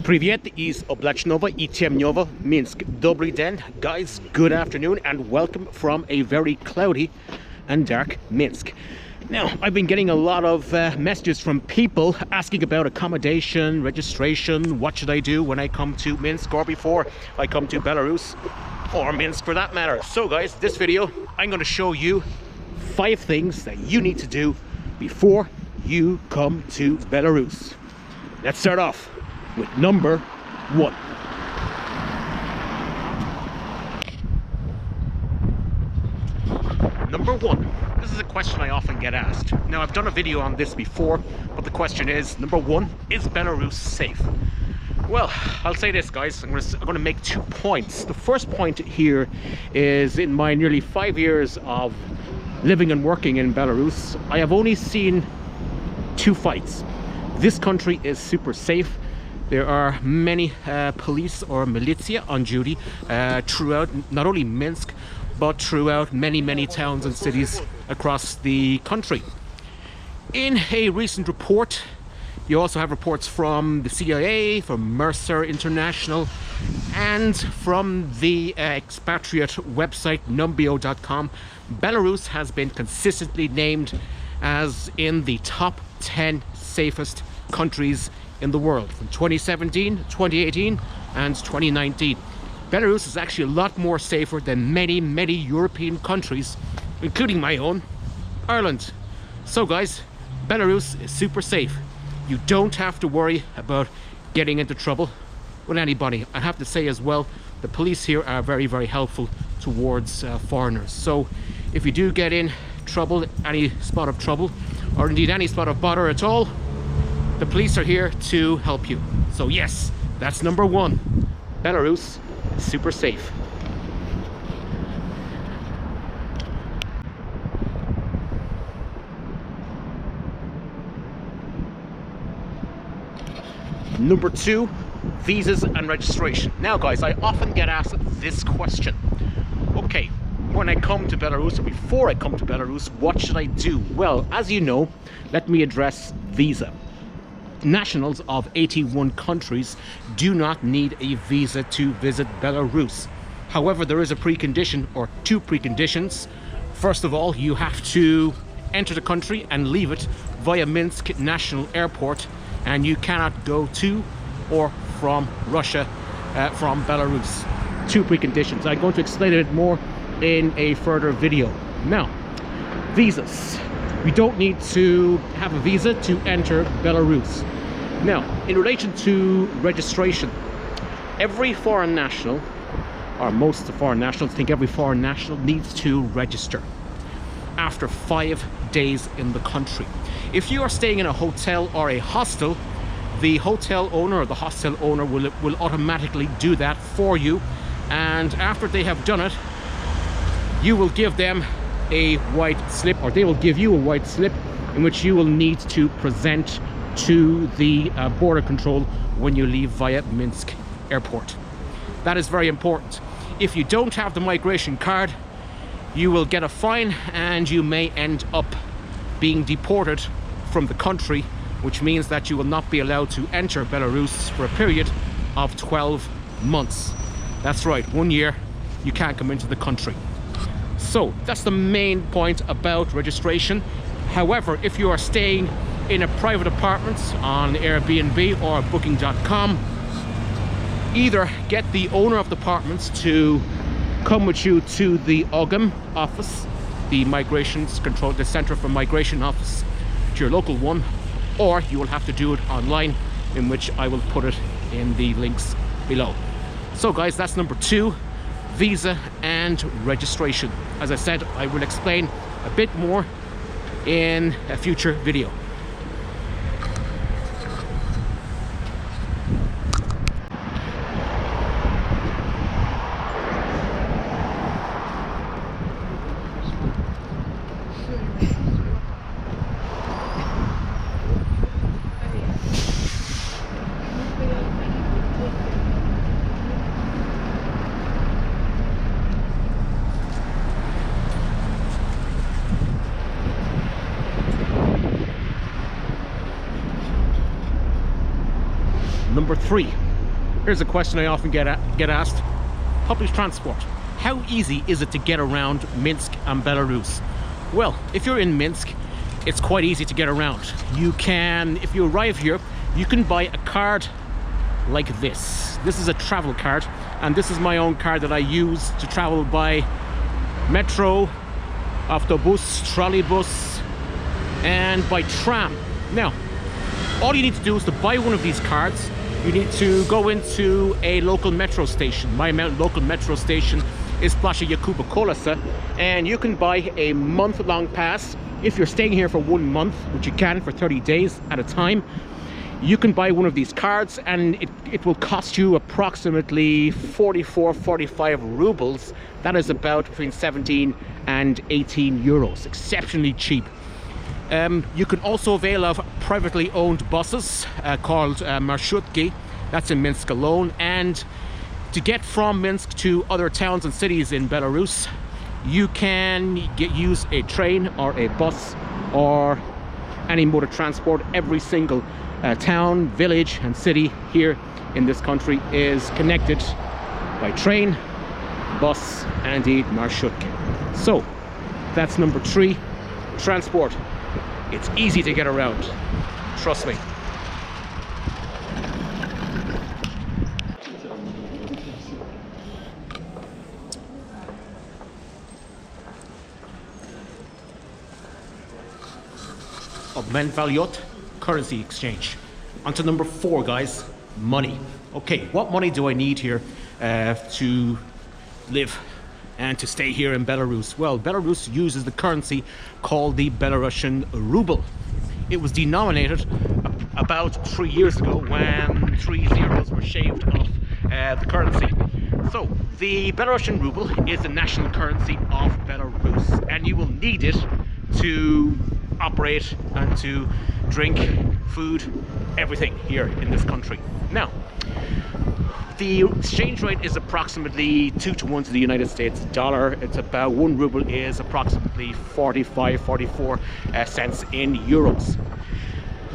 Привет из облачного и темного Minsk. Добрый день, guys. Good afternoon and welcome from a very cloudy and dark Minsk. Now, I've been getting a lot of messages from people asking about accommodation, registration, what should I do when I come to Minsk or before I come to Belarus or Minsk for that matter. So guys, this video, I'm going to show you 5 things that you need to do before you come to Belarus. Let's start off with number 1. Number 1. This is a question I often get asked. Now, I've done a video on this before, but the question is, number 1, is Belarus safe? Well, I'll say this, guys. I'm going to make 2 points. The first point here is, in my nearly 5 years of living and working in Belarus, I have only seen 2 fights. This country is super safe. There are many police or militia on duty throughout not only Minsk, but throughout many towns and cities across the country. In a recent report, you also have reports from the CIA, from Mercer International, and from the expatriate website numbeo.com. Belarus has been consistently named as in the top 10 safest countries in the world from 2017, 2018 and 2019. Belarus is actually a lot more safer than many European countries, including my own, Ireland. So guys, Belarus is super safe. You don't have to worry about getting into trouble with anybody. I have to say as well, the police here are very helpful towards foreigners. So if you do get in trouble, any spot of trouble, or indeed any spot of bother at all, the police are here to help you. So yes, that's number 1. Belarus is super safe. Number 2, visas and registration. Now guys, I often get asked this question. Okay, when I come to Belarus or before I come to Belarus, what should I do? Well, as you know, let me address visa. Nationals of 81 countries do not need a visa to visit Belarus. However, there is a precondition or 2 preconditions. First of all, you have to enter the country and leave it via Minsk National Airport, and you cannot go to or from Russia from Belarus. 2 preconditions. I'm going to explain it more in a further video. Now, visas. We don't need to have a visa to enter Belarus. Now, in relation to registration, every foreign national, or most of the foreign nationals, I think every foreign national needs to register after 5 days in the country. If you are staying in a hotel or a hostel, the hotel owner or the hostel owner will automatically do that for you, and after they have done it, you will give them a white slip, or they will give you a white slip in which you will need to present to the border control when you leave via Minsk Airport. That is very important. If you don't have the migration card, you will get a fine and you may end up being deported from the country, which means that you will not be allowed to enter Belarus for a period of 12 months. That's right, 1 year you can't come into the country. So that's the main point about registration. However, if you are staying in a private apartment on Airbnb or booking.com, either get the owner of the apartments to come with you to the OGM office, the migrations control, the Center for Migration office, to your local one, or you will have to do it online, in which I will put it in the links below. So guys, that's number 2, visa and registration. As I said, I will explain a bit more in a future video. Number 3. Here's a question I often get asked. Public transport. How easy is it to get around Minsk and Belarus? Well, if you're in Minsk, it's quite easy to get around. You can, if you arrive here, you can buy a card like this. This is a travel card, and this is my own card that I use to travel by metro, autobus, trolleybus, and by tram. Now, all you need to do is to buy one of these cards. You need to go into a local metro station. My local metro station is Plasha Yakuba Kolasa, and you can buy a month-long pass. If you're staying here for 1 month, which you can for 30 days at a time, you can buy one of these cards, and it will cost you approximately 45 rubles. That is about between 17 and 18 euros. Exceptionally cheap. You can also avail of privately owned buses called marshutki. That's in Minsk alone. And to get from Minsk to other towns and cities in Belarus, you can use a train or a bus or any mode of transport. Every single town, village and city here in this country is connected by train, bus and indeed marshutki. So that's number 3, transport. It's easy to get around, trust me. Obmen valyot, currency exchange. On to number 4, guys, money. Okay, what money do I need here to live and to stay here in Belarus? Well, Belarus uses the currency called the Belarusian ruble. It was denominated about 3 years ago when 3 zeros were shaved off the currency. So the Belarusian ruble is the national currency of Belarus, and you will need it to operate and to drink, food, everything here in this country. Now, the exchange rate is approximately 2 to 1 to the United States dollar. It's about 1 ruble is approximately 44 cents in euros.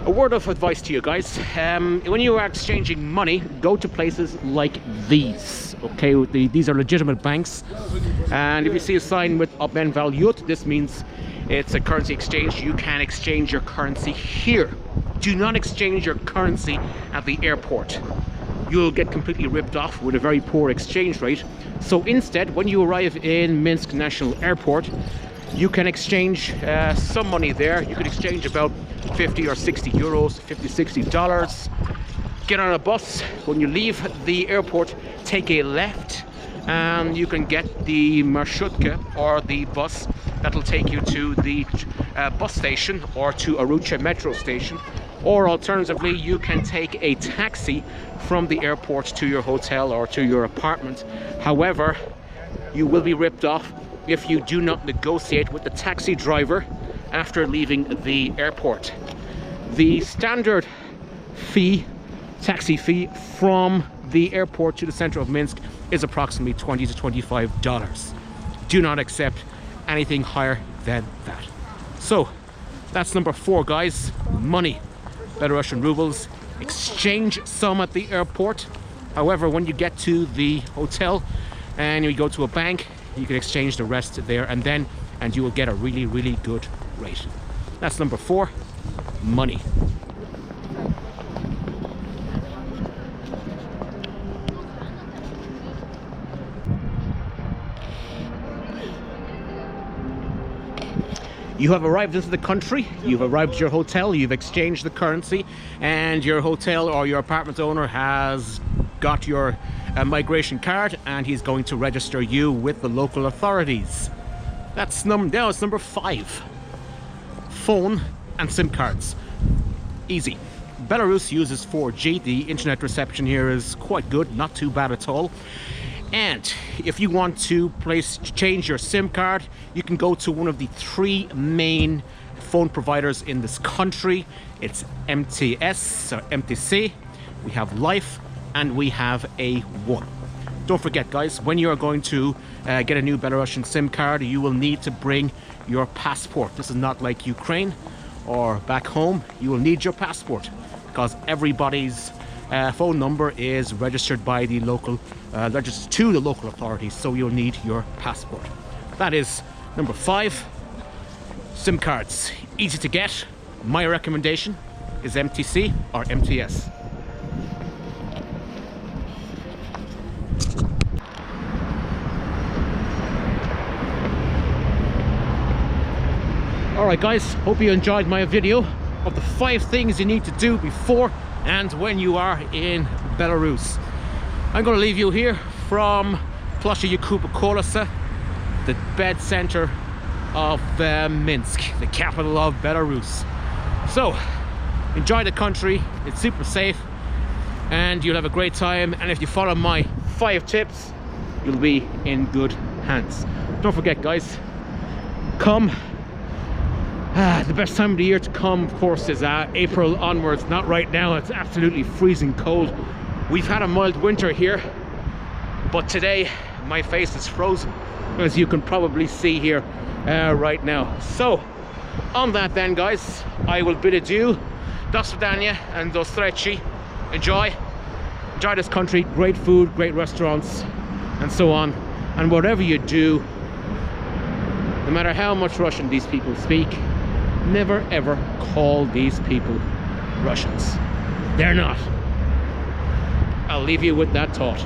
A word of advice to you guys, when you are exchanging money, go to places like these. Okay, these are legitimate banks, and if you see a sign with Obmen valyot, this means it's a currency exchange. You can exchange your currency here. Do not exchange your currency at the airport. You'll get completely ripped off with a very poor exchange rate. So instead, when you arrive in Minsk National Airport, you can exchange some money there. You can exchange about 50 or 60 euros, 50, 60 dollars. Get on a bus. When you leave the airport, take a left, and you can get the marshutka or the bus that'll take you to the bus station or to Arucha metro station. Or alternatively, you can take a taxi from the airport to your hotel or to your apartment. However, you will be ripped off if you do not negotiate with the taxi driver after leaving the airport. The standard fee, taxi fee from the airport to the center of Minsk is approximately $20 to $25. Do not accept anything higher than that. So that's number 4, guys. Money. Belarusian rubles. Exchange some at the airport. However, when you get to the hotel and you go to a bank, you can exchange the rest there and you will get a really, really good rate. That's number 4, money. You have arrived into the country, you've arrived at your hotel, you've exchanged the currency, and your hotel or your apartment owner has got your migration card, and he's going to register you with the local authorities. That's now it's number 5. Phone and SIM cards. Easy. Belarus uses 4G. The internet reception here is quite good, not too bad at all. And if you want to change your SIM card, you can go to one of the 3 main phone providers in this country. It's MTS or MTC, we have Life, and we have A1. Don't forget, guys, when you are going to get a new Belarusian SIM card, you will need to bring your passport. This is not like Ukraine or back home. You will need your passport because everybody's phone number is registered by the local, registered to the local authorities, so you'll need your passport. That is number 5. SIM cards, easy to get. My recommendation is MTC or MTS. Alright guys, hope you enjoyed my video of the 5 things you need to do before and when you are in Belarus. I'm going to leave you here from Ploshcha Yakuba Kolesa, the bed center of Minsk, the capital of Belarus. So, enjoy the country, it's super safe and you'll have a great time, and if you follow my 5 tips, you'll be in good hands. Don't forget guys, come. The best time of the year to come, of course, is April onwards. Not right now, it's absolutely freezing cold. We've had a mild winter here, but today my face is frozen, as you can probably see here right now. So, on that then guys, I will bid adieu. Do svidaniya and do srechi. Enjoy this country, great food, great restaurants, and so on. And whatever you do, no matter how much Russian these people speak, never ever call these people Russians. They're not. I'll leave you with that thought.